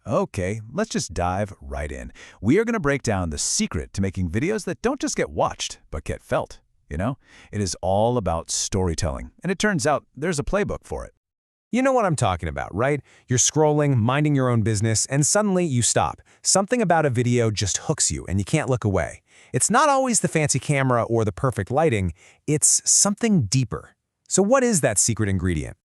Okay, let's just dive right in. We are going to break down the secret to making videos that don't just get watched, but get felt. It is all about storytelling, and it turns out there's a playbook for it. You know what I'm talking about, right? You're scrolling, minding your own business, and suddenly you stop. Something about a video just hooks you, and you can't look away. It's not always the fancy camera or the perfect lighting, it's something deeper. So what is that secret ingredient?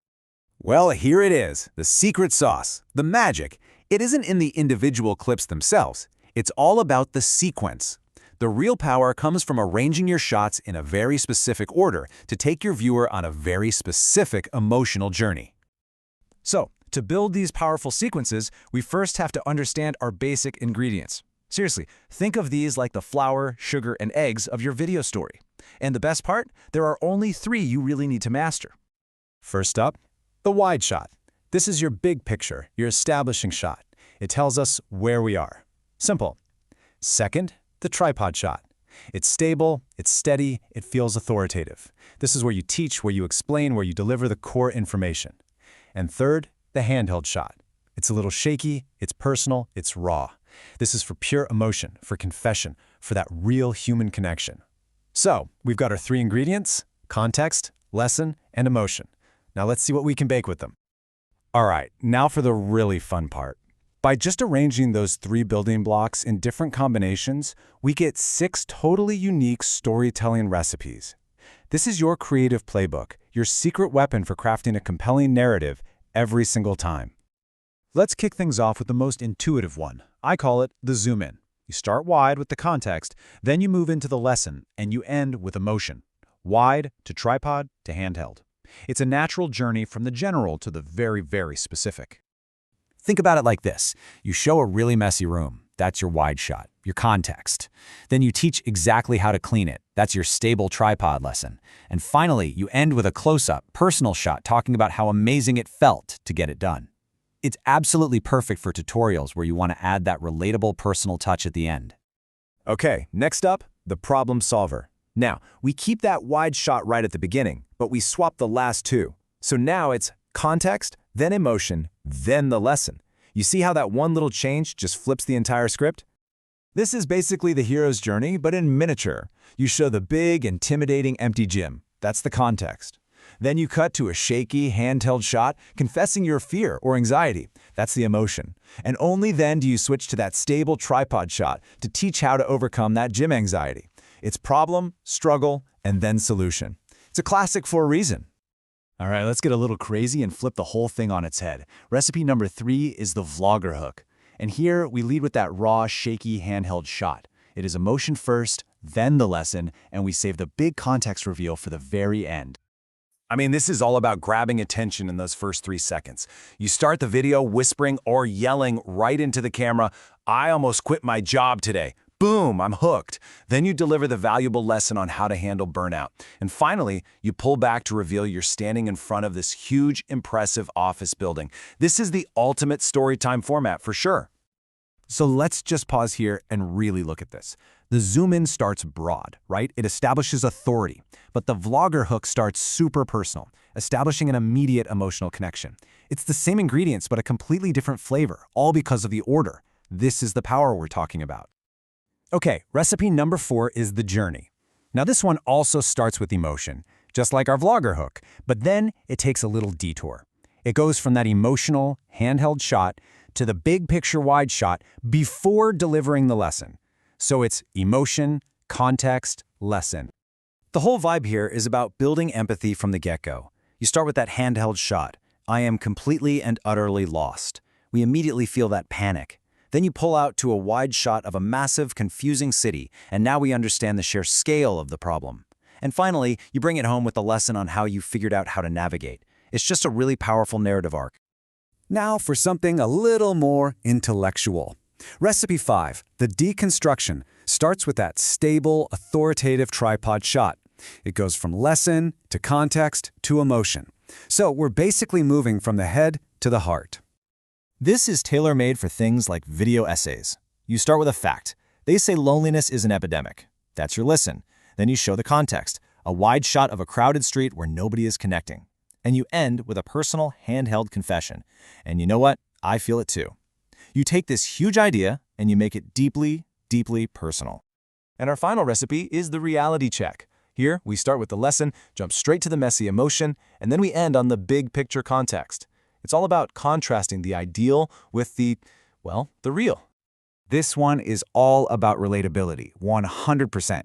Well, here it is, the secret sauce, the magic. It isn't in the individual clips themselves. It's all about the sequence. The real power comes from arranging your shots in a very specific order to take your viewer on a very specific emotional journey. So, to build these powerful sequences, we first have to understand our basic ingredients. Seriously, think of these like the flour, sugar, and eggs of your video story. And the best part? There are only 3 you really need to master. First up, the wide shot. This is your big picture, your establishing shot. It tells us where we are. Simple. Second, the tripod shot. It's stable, it's steady, it feels authoritative. This is where you teach, where you explain, where you deliver the core information. And third, the handheld shot. It's a little shaky, it's personal, it's raw. This is for pure emotion, for confession, for that real human connection. So, we've got our 3 ingredients: context, lesson, and emotion. Now let's see what we can bake with them. All right, now for the really fun part. By just arranging those 3 building blocks in different combinations, we get 6 totally unique storytelling recipes. This is your creative playbook, your secret weapon for crafting a compelling narrative every single time. Let's kick things off with the most intuitive one. I call it the zoom in. You start wide with the context, then you move into the lesson, and you end with emotion. Wide to tripod to handheld. It's a natural journey from the general to the very, very specific. Think about it like this. You show a really messy room. That's your wide shot, your context. Then you teach exactly how to clean it. That's your stable tripod lesson. And finally, you end with a close-up, personal shot talking about how amazing it felt to get it done. It's absolutely perfect for tutorials where you want to add that relatable personal touch at the end. Okay, next up, the problem solver. Now, we keep that wide shot right at the beginning, but we swap the last 2. So now it's context, then emotion, then the lesson. You see how that one little change just flips the entire script? This is basically the hero's journey, but in miniature. You show the big, intimidating, empty gym. That's the context. Then you cut to a shaky, handheld shot, confessing your fear or anxiety. That's the emotion. And only then do you switch to that stable tripod shot to teach how to overcome that gym anxiety. It's problem, struggle, and then solution. It's a classic for a reason. All right, let's get a little crazy and flip the whole thing on its head. Recipe number 3 is the vlogger hook. And here we lead with that raw, shaky, handheld shot. It is emotion first, then the lesson, and we save the big context reveal for the very end. I mean, this is all about grabbing attention in those first 3 seconds. You start the video whispering or yelling right into the camera, "I almost quit my job today." Boom, I'm hooked. Then you deliver the valuable lesson on how to handle burnout. And finally, you pull back to reveal you're standing in front of this huge, impressive office building. This is the ultimate storytime format for sure. So let's just pause here and really look at this. The zoom in starts broad, right? It establishes authority. But the vlogger hook starts super personal, establishing an immediate emotional connection. It's the same ingredients, but a completely different flavor, all because of the order. This is the power we're talking about. Okay, recipe number 4 is the journey. Now this one also starts with emotion, just like our vlogger hook, but then it takes a little detour. It goes from that emotional, handheld shot to the big picture wide shot before delivering the lesson. So it's emotion, context, lesson. The whole vibe here is about building empathy from the get-go. You start with that handheld shot. I am completely and utterly lost. We immediately feel that panic. Then you pull out to a wide shot of a massive, confusing city, and now we understand the sheer scale of the problem. And finally, you bring it home with a lesson on how you figured out how to navigate. It's just a really powerful narrative arc. Now for something a little more intellectual. Recipe 5, the deconstruction, starts with that stable, authoritative tripod shot. It goes from lesson to context to emotion. So we're basically moving from the head to the heart. This is tailor-made for things like video essays. You start with a fact. They say loneliness is an epidemic. That's your listen. Then you show the context, a wide shot of a crowded street where nobody is connecting. And you end with a personal, handheld confession. And you know what? I feel it too. You take this huge idea and you make it deeply, deeply personal. And our final recipe is the reality check. Here, we start with the lesson, jump straight to the messy emotion, and then we end on the big picture context. It's all about contrasting the ideal with the real. This one is all about relatability, 100%.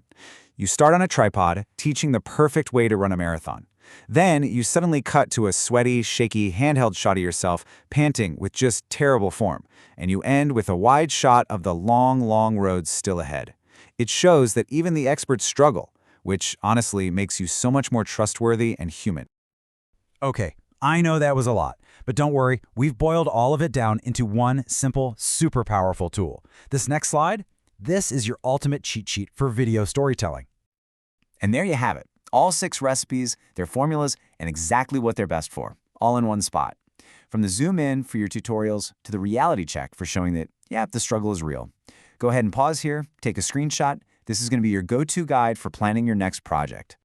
You start on a tripod, teaching the perfect way to run a marathon. Then you suddenly cut to a sweaty, shaky handheld shot of yourself, panting with just terrible form. And you end with a wide shot of the long, long road still ahead. It shows that even the experts struggle, which honestly makes you so much more trustworthy and human. Okay, I know that was a lot, but don't worry, we've boiled all of it down into one simple, super powerful tool. This next slide, this is your ultimate cheat sheet for video storytelling. And there you have it. All 6 recipes, their formulas, and exactly what they're best for, all in one spot. From the zoom in for your tutorials to the reality check for showing that, the struggle is real. Go ahead and pause here, take a screenshot. This is going to be your go-to guide for planning your next project.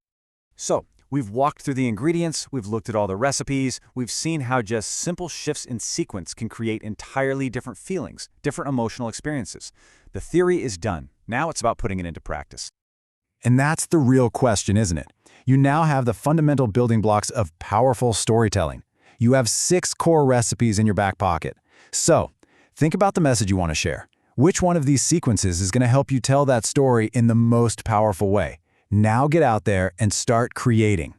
So, we've walked through the ingredients, we've looked at all the recipes, we've seen how just simple shifts in sequence can create entirely different feelings, different emotional experiences. The theory is done. Now it's about putting it into practice. And that's the real question, isn't it? You now have the fundamental building blocks of powerful storytelling. You have 6 core recipes in your back pocket. So, think about the message you want to share. Which one of these sequences is going to help you tell that story in the most powerful way? Now get out there and start creating.